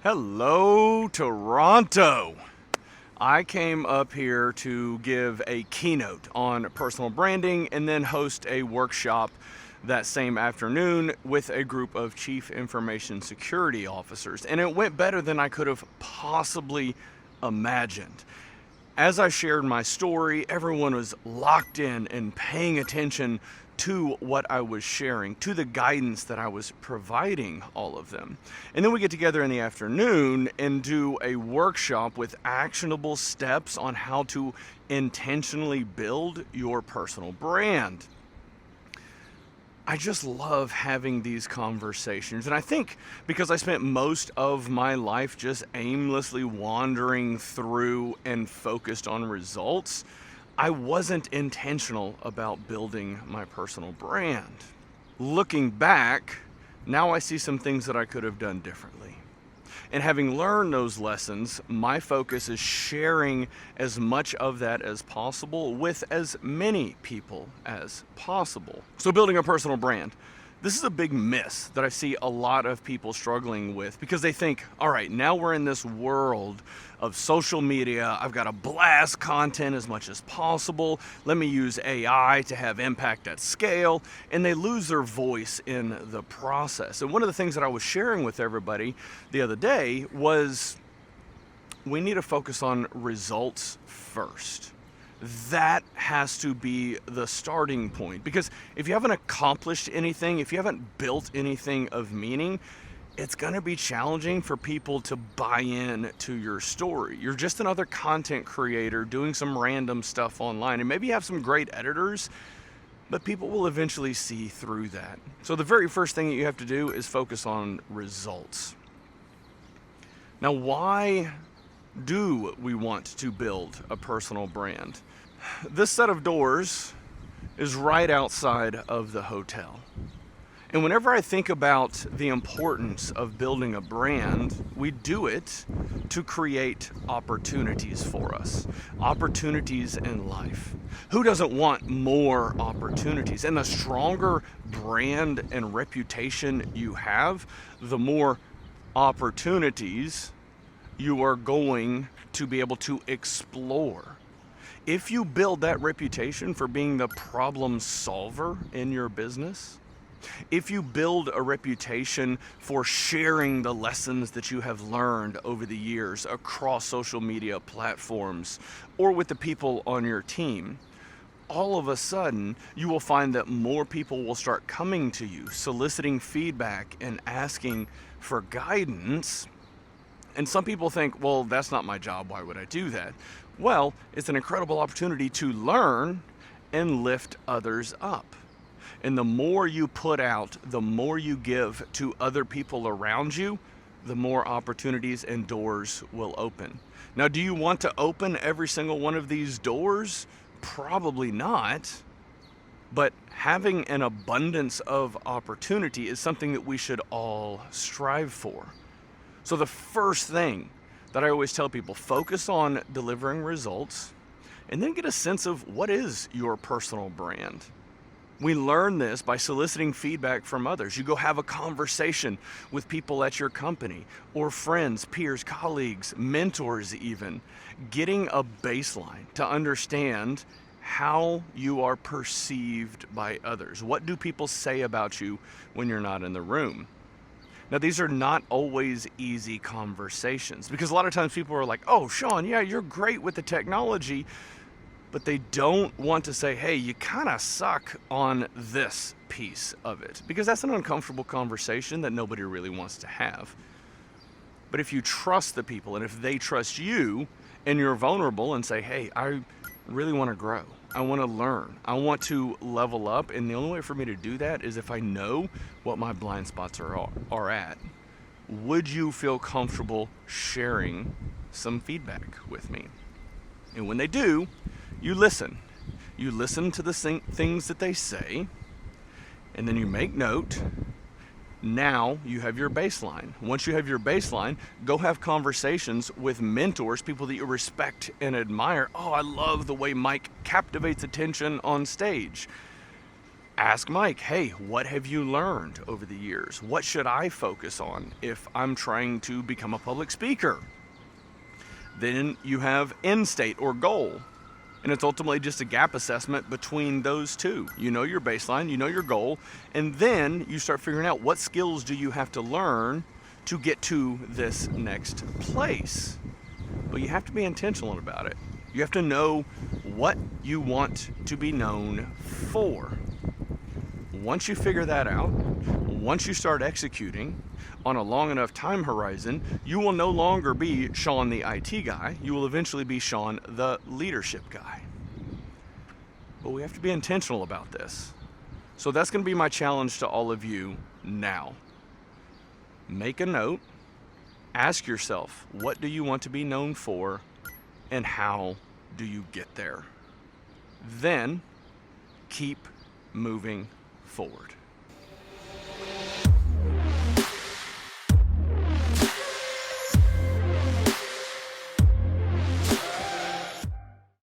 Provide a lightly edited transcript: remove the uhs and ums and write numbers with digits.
Hello, Toronto. I came up here to give a keynote on personal branding and then host a workshop that same afternoon with a group of chief information security officers. And it went better than I could have possibly imagined. As I shared my story, everyone was locked in and paying attention to what I was sharing, to the guidance that I was providing all of them. And then we get together in the afternoon and do a workshop with actionable steps on how to intentionally build your personal brand. I just love having these conversations. And I think because I spent most of my life just aimlessly wandering through and focused on results, I wasn't intentional about building my personal brand. Looking back, now I see some things that I could have done differently. And having learned those lessons, my focus is sharing as much of that as possible with as many people as possible. So building a personal brand. This is a big miss that I see a lot of people struggling with because they think, all right, now we're in this world of social media. I've got to blast content as much as possible. Let me use AI to have impact at scale. And they lose their voice in the process. And one of the things that I was sharing with everybody the other day was we need to focus on results first. That has to be the starting point, because if you haven't accomplished anything, if you haven't built anything of meaning, it's going to be challenging for people to buy in to your story. You're just another content creator doing some random stuff online, and maybe you have some great editors, but people will eventually see through that. So the very first thing that you have to do is focus on results. Now, why do we want to build a personal brand? This set of doors is right outside of the hotel. And whenever I think about the importance of building a brand, we do it to create opportunities for us, opportunities in life. Who doesn't want more opportunities? And the stronger brand and reputation you have, the more opportunities you are going to be able to explore. If you build that reputation for being the problem solver in your business, if you build a reputation for sharing the lessons that you have learned over the years across social media platforms or with the people on your team, all of a sudden you will find that more people will start coming to you, soliciting feedback and asking for guidance. And some people think, well, that's not my job. Why would I do that? Well, it's an incredible opportunity to learn and lift others up. And the more you put out, the more you give to other people around you, the more opportunities and doors will open. Now, do you want to open every single one of these doors? Probably not. But having an abundance of opportunity is something that we should all strive for. So the first thing that I always tell people, focus on delivering results and then get a sense of what is your personal brand. We learn this by soliciting feedback from others. You go have a conversation with people at your company or friends, peers, colleagues, mentors even, getting a baseline to understand how you are perceived by others. What do people say about you when you're not in the room? Now, these are not always easy conversations because a lot of times people are like, oh, Sean, yeah, you're great with the technology, but they don't want to say, hey, you kind of suck on this piece of it, because that's an uncomfortable conversation that nobody really wants to have. But if you trust the people and if they trust you and you're vulnerable and say, hey, I really want to grow. I want to learn. I want to level up. And the only way for me to do that is if I know what my blind spots are at. Would you feel comfortable sharing some feedback with me? And when they do, you listen. You listen to the things that they say, and then you make note. Now you have your baseline. Once you have your baseline, go have conversations with mentors, people that you respect and admire. Oh, I love the way Mike captivates attention on stage. Ask Mike, hey, what have you learned over the years? What should I focus on if I'm trying to become a public speaker? Then you have end state or goal. And it's ultimately just a gap assessment between those two. You know your baseline, you know your goal, and then you start figuring out what skills do you have to learn to get to this next place. But you have to be intentional about it. You have to know what you want to be known for. Once you figure that out, once you start executing on a long enough time horizon, you will no longer be Sean the IT guy. You will eventually be Sean the leadership guy. But we have to be intentional about this. So that's going to be my challenge to all of you now. Make a note. Ask yourself, what do you want to be known for, and how do you get there? Then keep moving forward.